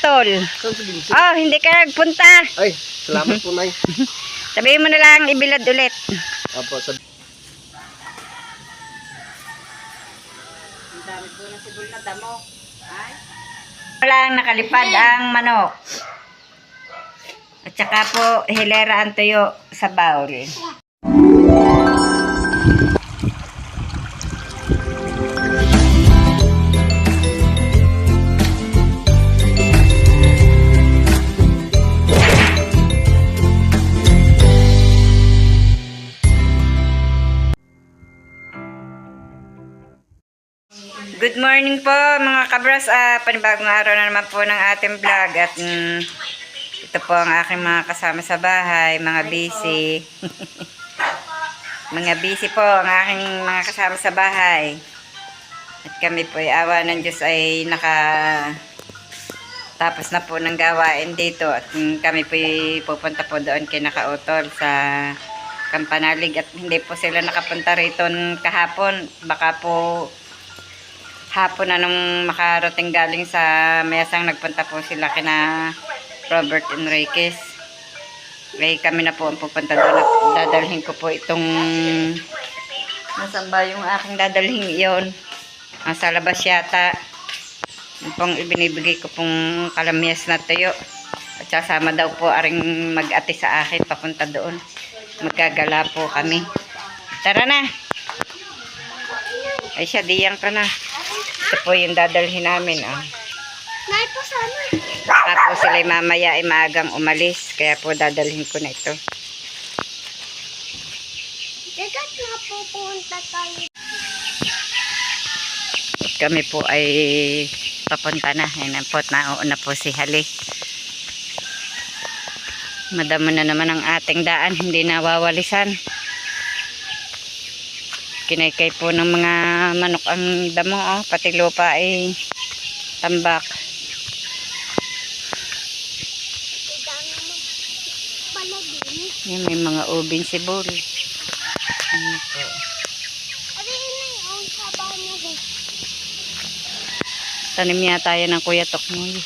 Bintol. Saan si Binti? Oh, hindi ka nagpunta. Ay, salamat po, Nay. Sabihin mo na lang ibilad ulit. Opo, Ang dami po na sibol na damo. Ay. Walang nakalipad ang manok. At saka po hilera ang tuyo sa baul. Good morning po mga kabras. Panibagong araw na naman po ng ating vlog. At ito po ang aking mga kasama sa bahay. Mga busy. Mga busy po ang aking mga kasama sa bahay. At kami po ay awa ng Diyos ay tapos na po ng gawain dito. At kami po ay pupunta po doon kay Nakautol sa Kampanalig. At hindi po sila nakapunta rito kahapon. Baka po hapon na nung makarating galing sa mesang nagpunta po sila kina Robert Enriquez. Kaya kami na po ang pupunta doon at dadalhin ko po itong nasaan ba yung aking dadalhin iyon? Nasa labas yata. Yung pong ibinibigay ko pong kalamyas na tuyo. At sasama daw po aring mag-ate sa akin papunta doon. Magkagala po kami. Tara na! Ay siya, diyang ka na. Ito po yung dadalhin namin. Nay po sana. Tapos sila mamaya ay maagang umalis. Kaya po dadalhin ko na ito. Dagat na pupunta tayo. Kami po ay papunta na. Ayan po, nauna po si Hali. Madamo na naman ang ating daan. Hindi nawawalisan. Kinaykay po ng mga manok ang damo, pati lupa ay tambak. Yan, may mga ubing sibol. Ano po. Tanim yata yan ng Kuya Tokmoy.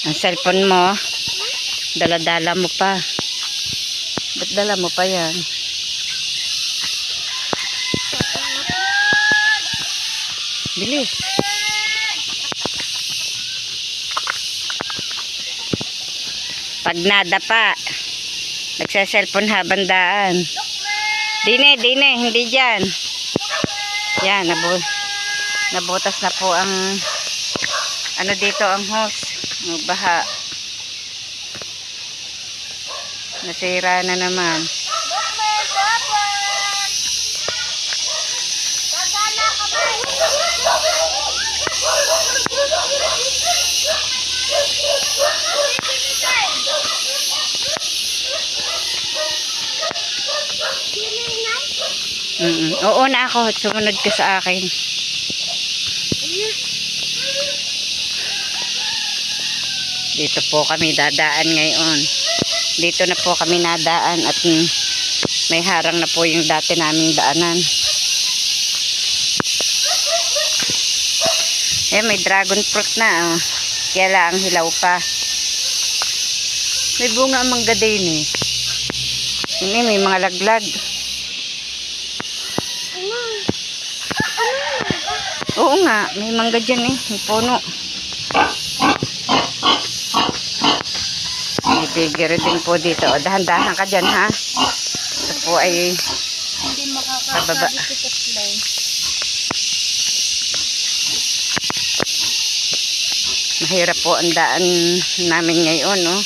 Ang cellphone mo, dala-dala mo pa. Ba't dala mo pa yan? Bilis. Pag nadapa, nagsa-cellphone habang daan. Dine, hindi dyan. Yan, nabutas na po ang ano dito, ang hose. Baha. Nasira na naman. Oo na ako. Sumunod ka sa akin. Dito po kami dadaan ngayon. Dito na po kami nadaan at may harang na po yung dati naming daanan. May dragon fruit na. Kaya lang hilaw pa. May bunga ang mangga din eh. Ini may mga laglag. Oo nga, may mangga dyan eh. May puno. May figure din po dito. Dahan-dahan ka dyan ha. Ito po ay pababa. Mahirap po ang daan namin ngayon, no?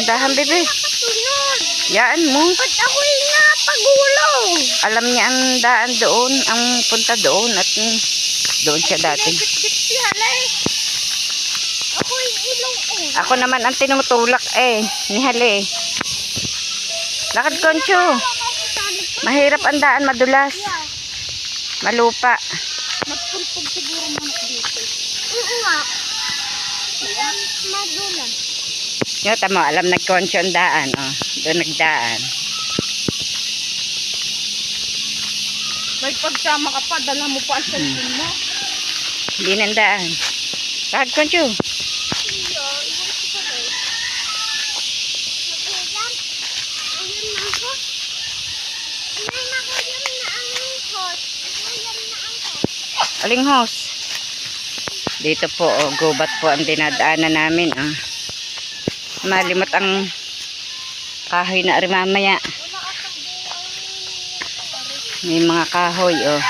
Dahan, bebe. Yaan mo. Ba't ako'y napagulong? Alam niya ang daan doon, ang punta doon at doon siya dati. Ako'y ilong eh. Ako naman ang tinutulak ni Hali. Lakad koncho. Mahirap ang daan, madulas. Malupa. Magpulpog siguro manok dito. Oo nga. Madulas. Yung tamo, alam nagkonsyo ang daan. Oh, doon nagdaan. May pagsama ka pa, dala mo pa ang cellphone mo. Hindi nandaan. Bakit konsyo? Aling hose. Dito po, oh, gubat po ang dinadaanan namin. Oh. Malimot ang kahoy na rin mamaya. May mga kahoy, oh.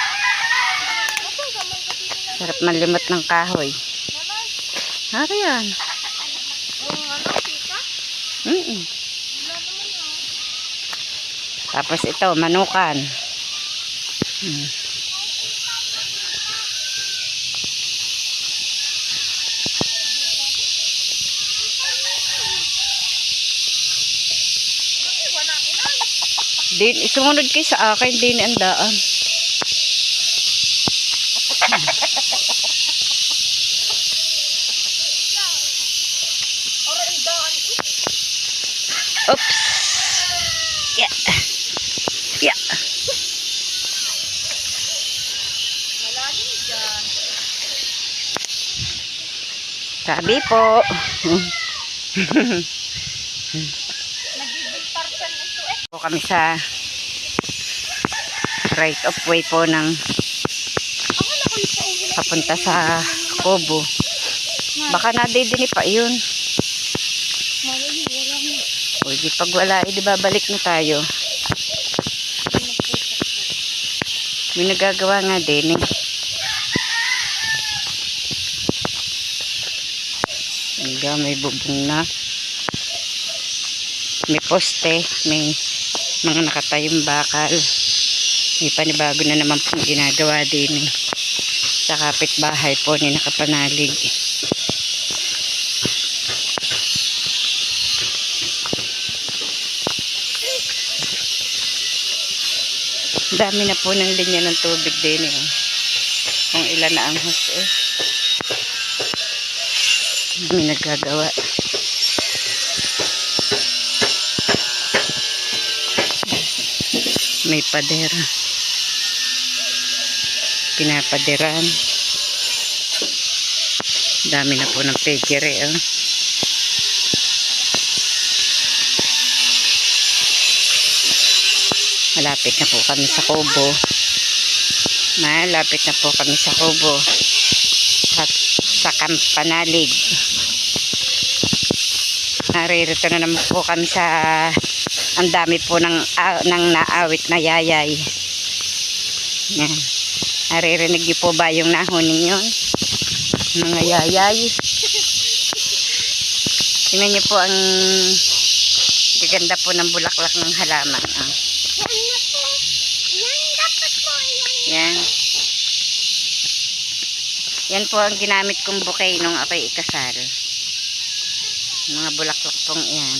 Sarap malimot ng kahoy. Hari yan. Tapos ito, manukan. Din, sumunod kayo sa akin, din ang daan. Oops. Yeah. Yeah. Sabi po. Po kami sa right of way po ng papunta sa Kobo. Baka nadidini pa yun. O di pag wala, di babalik na tayo. May nagagawa nga din eh. Hanggang may bubong na. May poste, may mga nakatayong bakal. May panibago na naman pong ginagawa din eh. Sa kapitbahay po ni Nakapanalig. Dami na po ng linya ng tubig din eh. Kung ilan na ang hose eh. May nagagawa. May padera. Pinapaderan. Dami na po ng pegere eh. Malapit na po kami sa Kobo. Malapit na po kami sa Kobo. At sa Kampanalig. Naririto na naman po kami sa ang dami po ng naawit na yayay. Yan. Naririnig niyo po ba yung nahuning yun? Mga yayay. Tingnan niyo po ang gaganda po ng bulaklak ng halaman. Ah. Yan. Yan po ang ginamit kong bouquet nung ako'y ikasal. Mga bulaklak pong yan.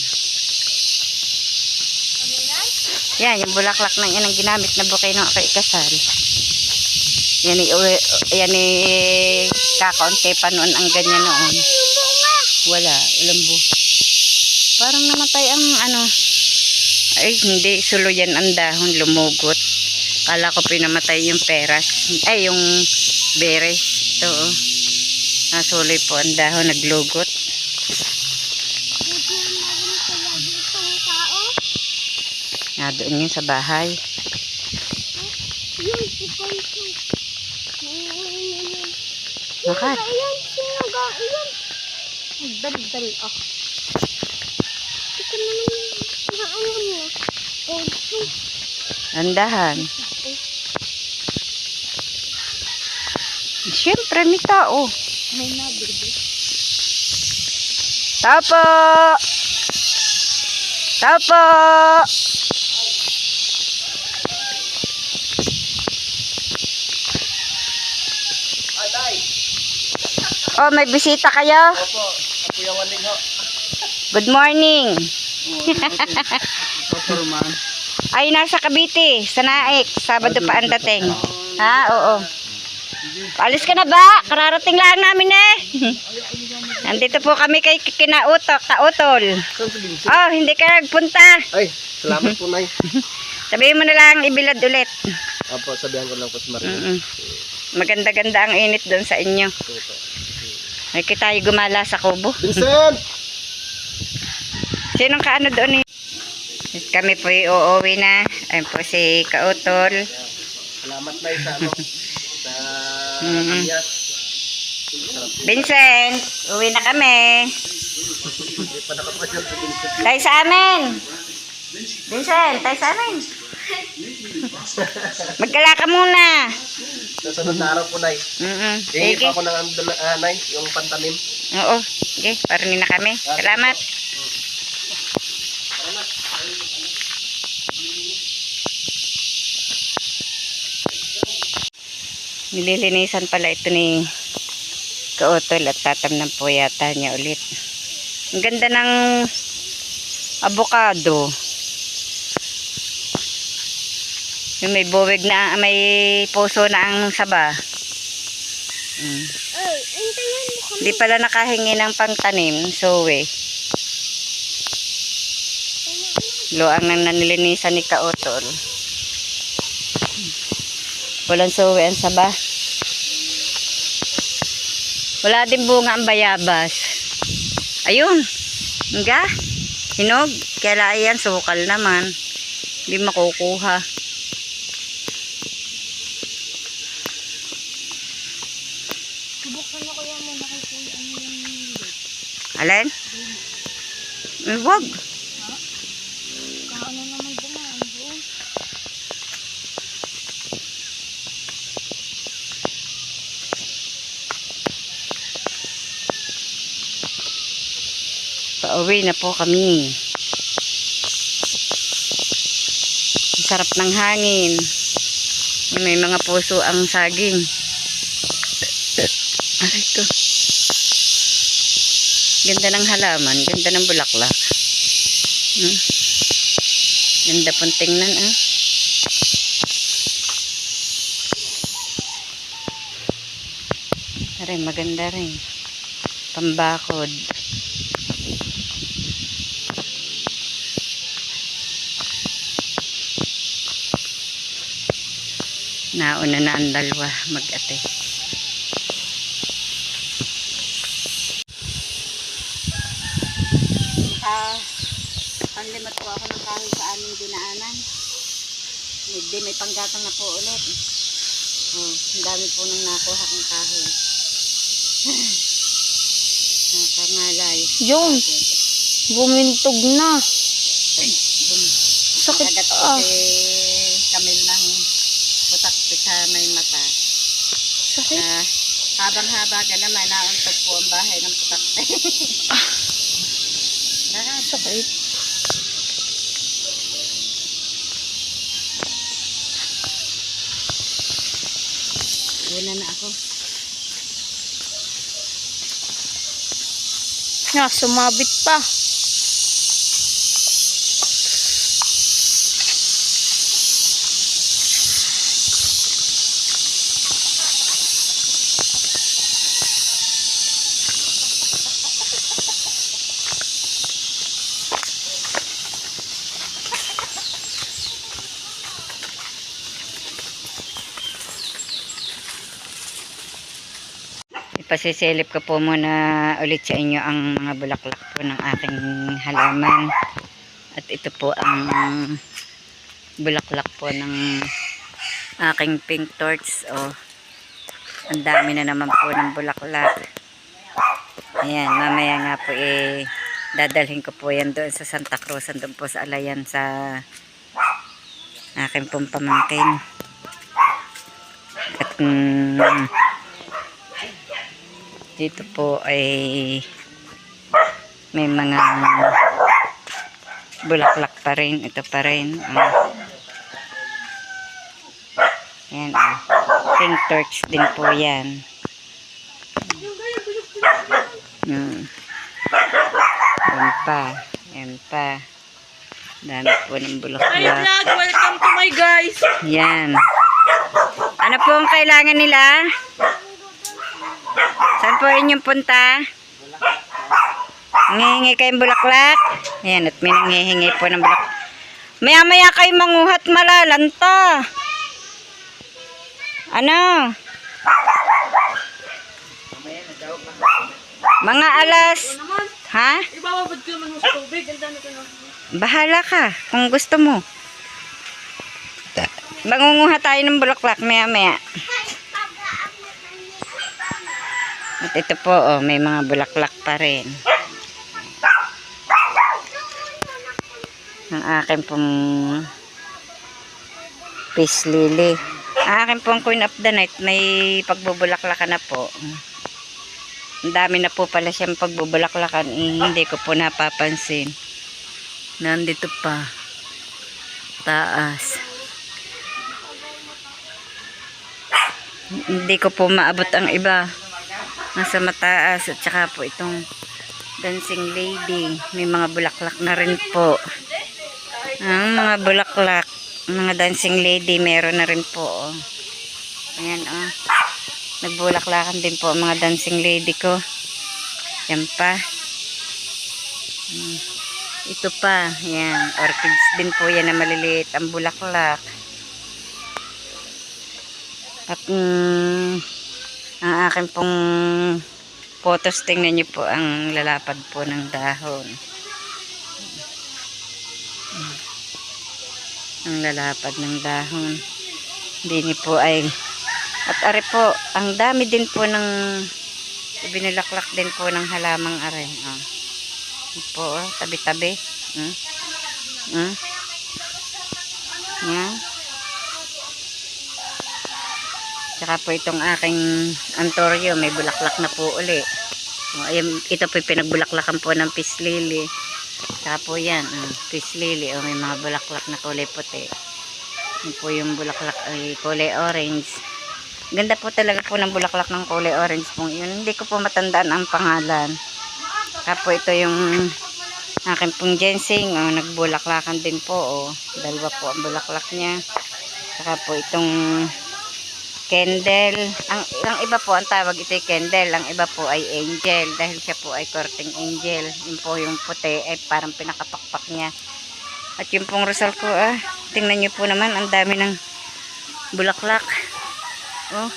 Yan, yung bulaklak na yan ang ginamit na bouquet nung ako'y ikasal. Yan kakaunti pa noon ang ganyan noon. Wala, lambo. Parang namatay ang ano. Ay, hindi, sulo yan ang dahon, lumugot. Kala ko pinamatay yung peras. Ay, yung bere. Ito, oh. Nasuloy po ang dahon, naglugot. Doon yun sa bahay. Bakit? Dal-dal ako. Ito naman Andahan. Siyempre, may tao. may nabirbi. Tao po! Tao po! Oh, may bisita kayo? Opo, ako yung waling ho. Good morning. Opo, Roman. Ay, nasa Cavite, sa Naik. Sabado pa ang dating. Ha, oo. Alis ka na ba? Kararating lang namin eh. Nandito po kami kay Kautol. Saan si Vincent? Oh, hindi ka nagpunta. Ay, salamat po, Nay. Sabihin mo na lang ibilad ulit. Opo, sabihan ko lang po si Marina. Mm-mm. Maganda-ganda ang init doon sa inyo. Opo. Ay, tayo gumala sa kubo. Vincent! Sinong kaano doon eh? Kami po uuwi na. Ayun po si Kautol. Salamat, Nay, sa ano. Sa kanyas. Vincent, uwi na kami. Hindi pa nakapasyal si Vincent. Tayo sa amin. Vincent, tayo sa amin. Magkala ka muna. Sa sunod na araw po, Nay. Hingi Sige. pa ako ng Nay, yung pantanim. Oo. Sige, parunin na kami. Salamat. Nililinisan pala ito ni Kautol at tatamnan po yata niya ulit. Ang ganda ng avocado. Yung may buwig na, may puso na ang saba. Ay, hintayin mo kami. Hindi pala nakahingi ng pangtanim. So luang nang nanilinisan ni Kautol. Walang suwi ang saba. Wala din bunga ang bayabas. Ayun. Nga. Hinog. Kaya yan, sukal naman. Hindi makukuha. Subuksan niyo kaya muna kay Kuya ano yung Alin? Wag. kaano naman dumaan doon. Pauwi na po kami. Ang sarap ng hangin. May mga puso ang saging. Aray ito. Ganda ng halaman. Ganda ng bulaklak. Ganda pong tingnan ah. Aray, maganda rin. Pambakod. Nauna na ang dalawa mag-ate. Panlimat po ako ng kahoy sa aming dinaanan. May panggatang na po ulit. Oh, ang dami po nang nakuha kong kahoy. Nakangalay. Yun. Bumintog na. Sakit Kagat po si Camille ng putak sa may mata. Sakit. Habang-haba ka naman, nauntog po ang bahay ng putak. Sakit. Una na ako. Nga, sumabit pa. Ipasisilip ko po muna ulit sa inyo ang mga bulaklak po ng aking halaman. At ito po ang bulaklak po ng aking pink torch. Oh, ang dami na naman po ng bulaklak. Ayan, mamaya nga po dadalhin ko po yan doon sa Santa Cruz. Doon po sa Alayan sa aking pong pamangkin. At dito po ay may mga bulaklak pa rin. Ito pa rin. Ayan. Pink torch din po yan. Ayan pa. Ayan pa. Dami po ng Hi bulaklak. vlog! Welcome to my guys! Yan. Ano po ang kailangan nila? Saan po inyong punta? Nangihingi kayong bulaklak? Ayan, at may nangihingi po ng bulaklak. Maya-maya kayo manguhat, malalanta. Ano? Mga alas... Ha? Ibababad ko naman sa tubig. Ang dami ko na. Bahala ka kung gusto mo. Mangunguha tayo ng bulaklak maya-maya. At ito po, oh, may mga bulaklak pa rin. Ang akin pong peace lily. Ang akin pong queen of the night, may pagbubulaklakan na po. Ang dami na po pala siyang pagbubulaklakan. Hindi ko po napapansin. Nandito pa. Taas. Hindi ko po maabot ang iba. Nasa mataas. At saka po itong dancing lady. May mga bulaklak na rin po. Ang mga bulaklak. Mga dancing lady meron na rin po. Oh. Ayan oh. Nagbulaklakan din po ang mga dancing lady ko. Yan pa. Ito pa. Yan. Orchids din po yan na maliliit ang bulaklak. At ang akin pong photos, tingnan nyo po ang lalapad po ng dahon. Ang lalapad ng dahon. Hindi po ay... At are po, ang dami din po ng ibinulaklak din po ng halamang are. Oh. Po, oh, tabi-tabi. Yan. Tsaka po itong aking antoryo, may bulaklak na po uli. Oh, ayan, ito po pinagbulaklakan po ng peace lily. Tsaka po yan, peace lily. Oh, may mga bulaklak na kulay puti. Yan po yung bulaklak ay kulay orange. Ganda po talaga po ng bulaklak ng kulay orange po yun. Hindi ko po matandaan ang pangalan. Tapos ito yung akin pong ginseng. Oh, nagbulaklakan din po. Oh. Dalawa po ang bulaklak niya. Saka po itong candle. Ang iba po ang tawag ito ay candle. Ang iba po ay angel. Dahil siya po ay courting angel. Yun po yung puti ay parang pinakapakpak niya. At yung pong rosal ko, tingnan nyo po naman. Ang dami ng bulaklak. Oh.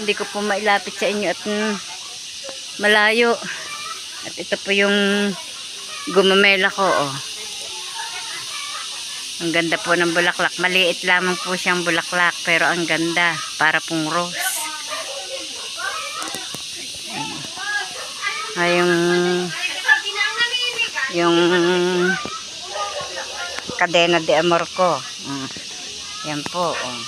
Hindi ko po mailapit sa inyo at malayo. At ito po yung gumamela ko. Oh. Ang ganda po ng bulaklak. Maliit lamang po siyang bulaklak pero ang ganda. Para pong rose. Ay, yung cadena de amor ko. Yan po. Oh.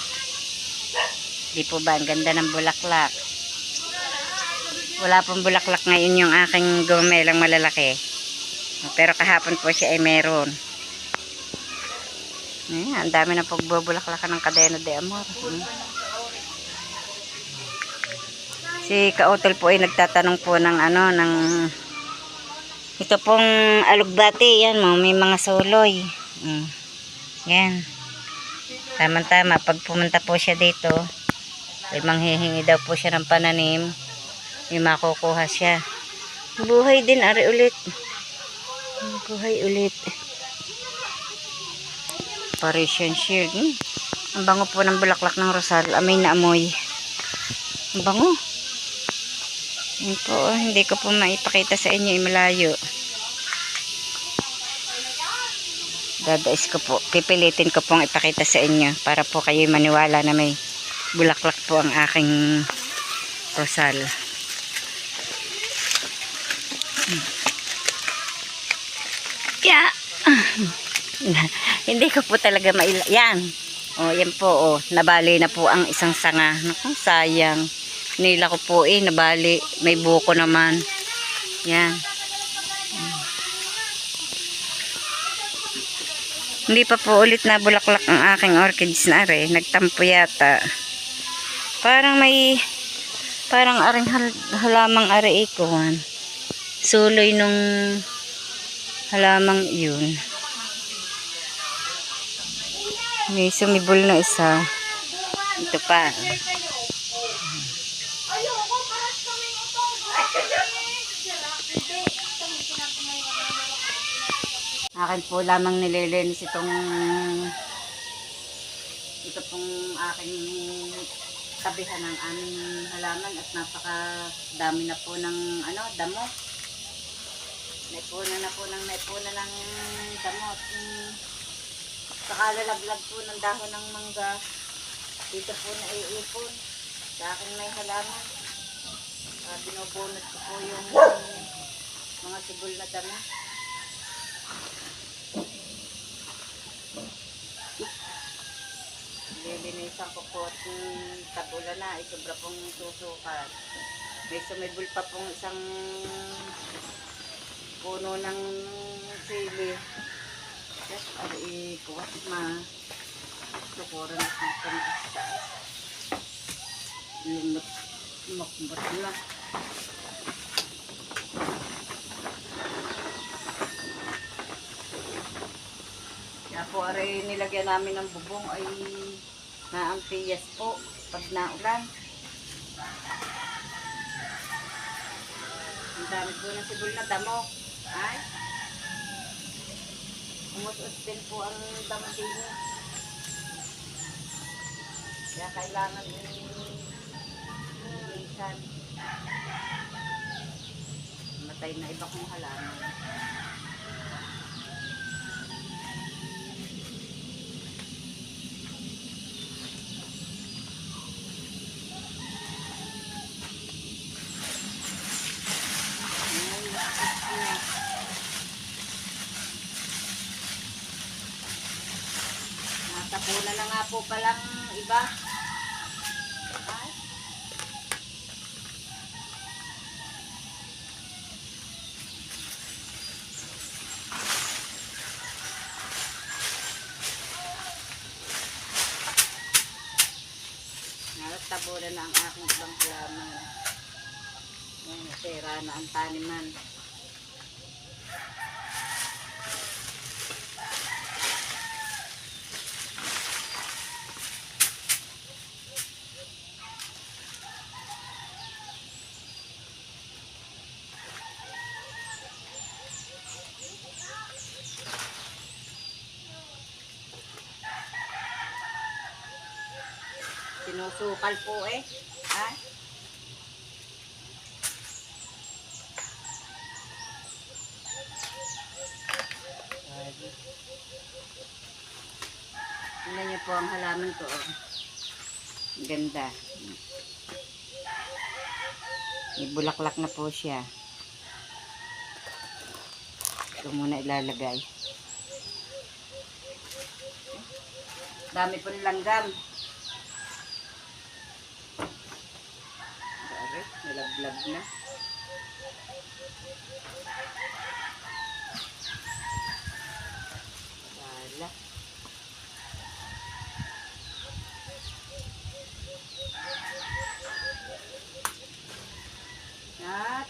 Di po ba ang ganda ng bulaklak? Wala pong bulaklak ngayon yung aking gumamelang malalaki. Pero kahapon po siya ay meron. Ayan, ang dami na pagbubulaklakan ng cadena de amor. Si Kautol po ay nagtatanong po ng ano, ng ito pong alugbati. Yan mo, may mga suloy. Yan. Tama-tama, pag pumunta po siya dito, ay manghihingi daw po siya ng pananim, may makukuha siya. Buhay din, ari ulit. Buhay ulit. Parisian shield. Ang bango po ng bulaklak ng rosal. Amoy na amoy. Ang bango. Yan po, hindi ko po maipakita sa inyo, malayo. Dadais ko po, pipilitin ko pong ipakita sa inyo para po kayo maniwala na may bulaklak po ang aking rosal. Yeah. Hindi ko po talaga yan. Oh, yan po, oh, nabali na po ang isang sanga. Naku, sayang. Nila ko po nabali, may buko naman. Yan. Hindi pa po ulit na bulaklak ang aking orchids na are. Nagtampo yata. Parang may, parang aring halamang are ikuhan. Suloy nung halamang yun. May sumibol na isa. Ito pa. Akin po lamang nililinis ito pong aking tabihan ng aming halaman at napakadami na po ng damo. Naipuna ng damo at sakalalaglag po ng dahon ng mangga. Dito po na iipon sa aking may halaman. Binubunot ko po yung mga sibol na damo. Lilinisan ko po at tabula na, sobra pong susukat. May sumibol pa pong isang puno ng sili. Yes, kuwas tukuran at magpangista. Lumot na. Kaya po, aray nilagyan namin ng bubong ay naampiyas po pag naulan. Ang dami po ng sibol na damo. Ay, umutos din po ang damo din. Kaya kailangan ilisan. Matay na iba kong halaman. Natapunan na nga po palang iba. Ay. Natapunan na ang aking ibang halaman. Nasira na ang taniman. Sinusukal po eh. Ha? Tingnan niyo po ang halaman ko. Oh. Ganda. May bulaklak na po siya. Ito muna ilalagay. Dami po langgam. Nalaglag na. Wala.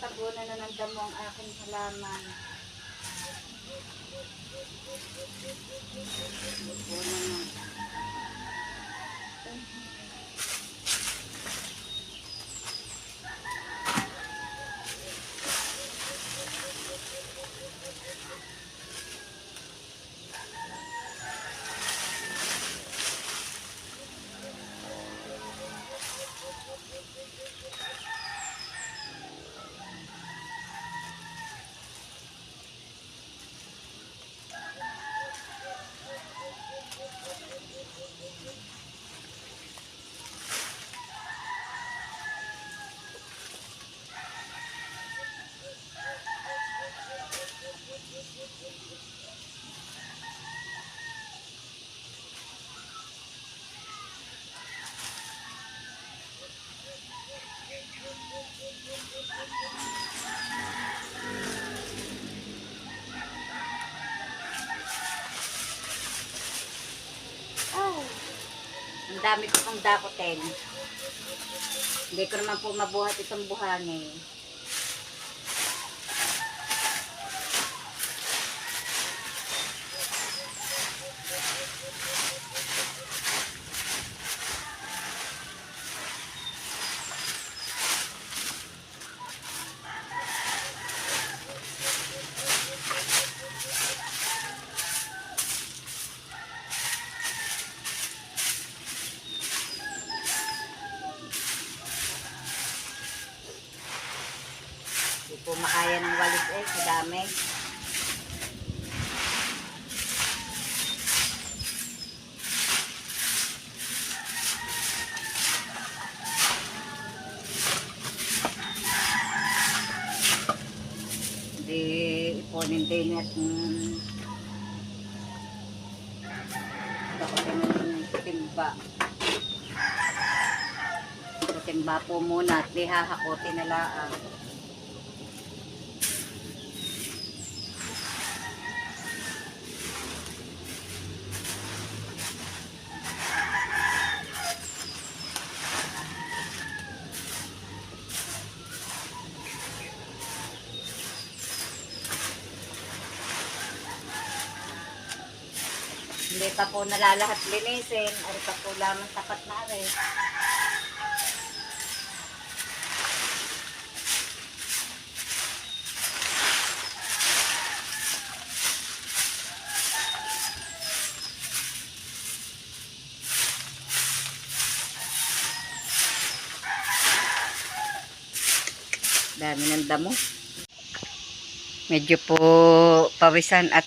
Tabunan na ng damo ang aking halaman. Tabunan na. Ang dami ko pang dakoten. Hindi ko naman po mabuhat itong buhangin. marami. Di ipunin din at dapat yung timba. Timba po muna at di hahakutin na laang. Hindi pa po nalalahat linisin. Ari pa po lamang tapat na rin. Dami ng damo. Medyo po pawisan at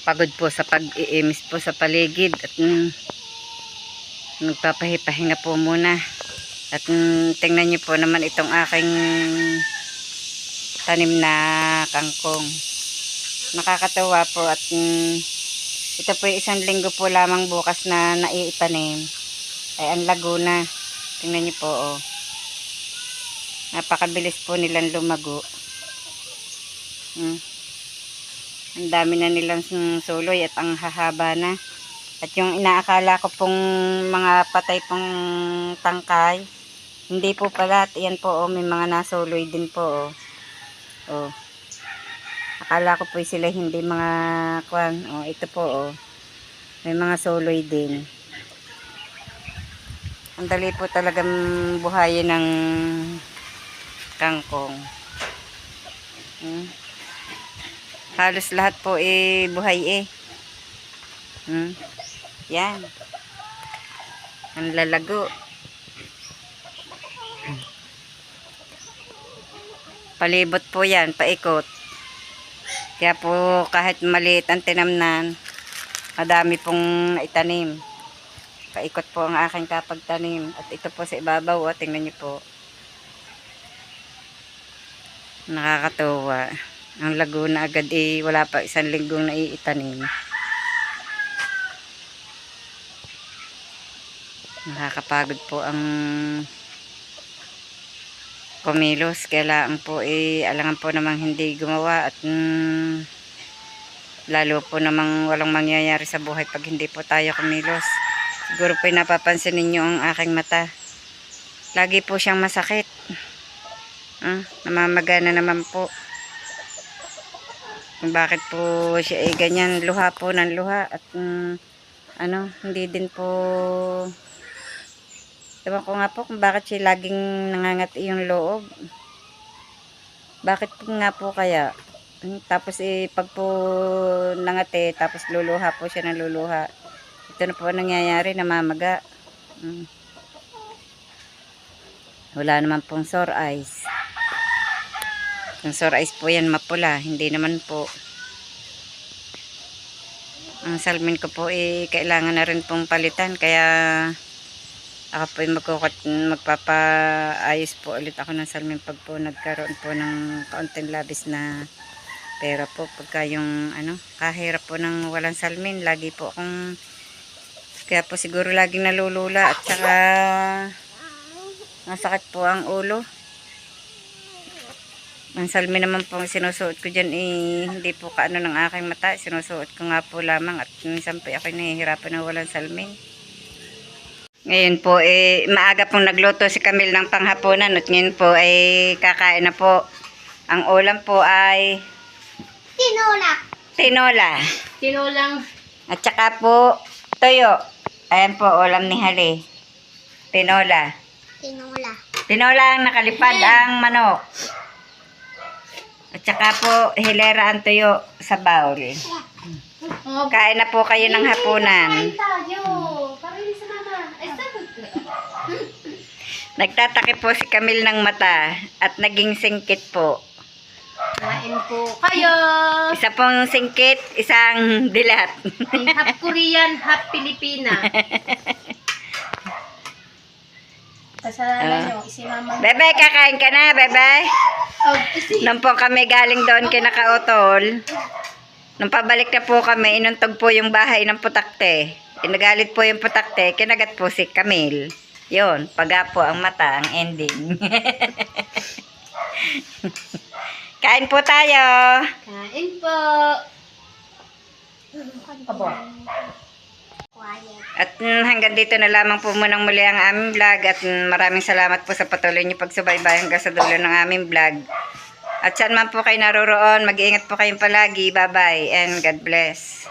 pagod po sa pag-iimis po sa paligid at magpapahipahinga po muna. At tingnan niyo po naman itong aking tanim na kangkong. Nakakatawa po at ito po yung 1 linggo po lamang bukas na naiitanim. Ay ang Laguna. Tingnan niyo po oh. Napakabilis po nilang lumago. Ang dami na nilang suloy at ang hahaba na. At yung inaakala ko pong mga patay pong tangkay, hindi po pala. At yan po, oh, may mga nasuloy din po. Oh. Akala ko po sila hindi mga kwan. Oh, ito po, oh. May mga suloy din. Ang dali po talagang buhayin ng kangkong. Halos lahat po buhay Yan. Ang lalago. Palibot po yan, paikot. Kaya po kahit maliit ang tinamnan, madami pong itanim. Paikot po ang aking kapagtanim. At ito po sa ibabaw, tingnan niyo po. Nakakatuwa. Ang Laguna agad wala pa 1 linggong naiitanim. Nakakapagod po ang kumilos. Kailangan po alangan po namang hindi gumawa at lalo po namang walang mangyayari sa buhay pag hindi po tayo kumilos. Siguro po napapansin ninyo ang aking mata. Lagi po siyang masakit. Namamagana naman po. Kung bakit po siya ganyan, luha po ng luha at hindi din po ewan ko nga po kung bakit siya laging nangangati yung loob. Bakit po nga po kaya? Tapos pag po nangati, tapos luluha po siya ng luluha. Ito na po nangyayari, namamaga. Wala naman pong sore eyes. Yung sore eyes po yan mapula, hindi naman po. Ang salmin ko po kailangan na rin pong palitan, kaya ako po magpapaayos po ulit ako ng salmin pag po nagkaroon po ng kaunting labis na pera po. Pagka yung kahirap po ng walang salmin, lagi po akong, kaya po siguro laging nalulula at saka masakit po ang ulo. Ang salmin naman po sinusuot ko dyan hindi po kaano ng aking mata. Sinusuot ko nga po lamang at minsan po ako nahihirapan na walang salmin. Ngayon po maaga pong nagluto si Camille ng panghapunan at ngayon po kakain na po. Ang ulam po ay tinola. Tinulang. At saka po toyo. Ayan po ulam ni Hali. Tinola. Tinola ang nakalipad ang manok. At saka po, hilera ang tuyo sa bowl. Kain na po kayo ng hapunan. Nagtatakip po si Camille ng mata at naging singkit po. Kain po kayo. Isa pong singkit, isang dilat. Half Korean, half Pilipina. Kasalanan nyo, isimamang... Bebe, kakain ka na, bebe. Oh, Nung po kami galing doon kay Nakautol, nung pabalik na po kami, inuntog po yung bahay ng putakte. Inagalit po yung putakte, kinagat po si Camille. Yun, paga po ang mata, ang ending. Kain po tayo. Kain po. Abo. At hanggang dito na lamang po munang muli ang aming vlog. At maraming salamat po sa patuloy niyo pagsubaybay hanggang sa dulo ng aming vlog. At saan man po kayo naroroon, mag-iingat po kayong palagi. Bye-bye and God bless.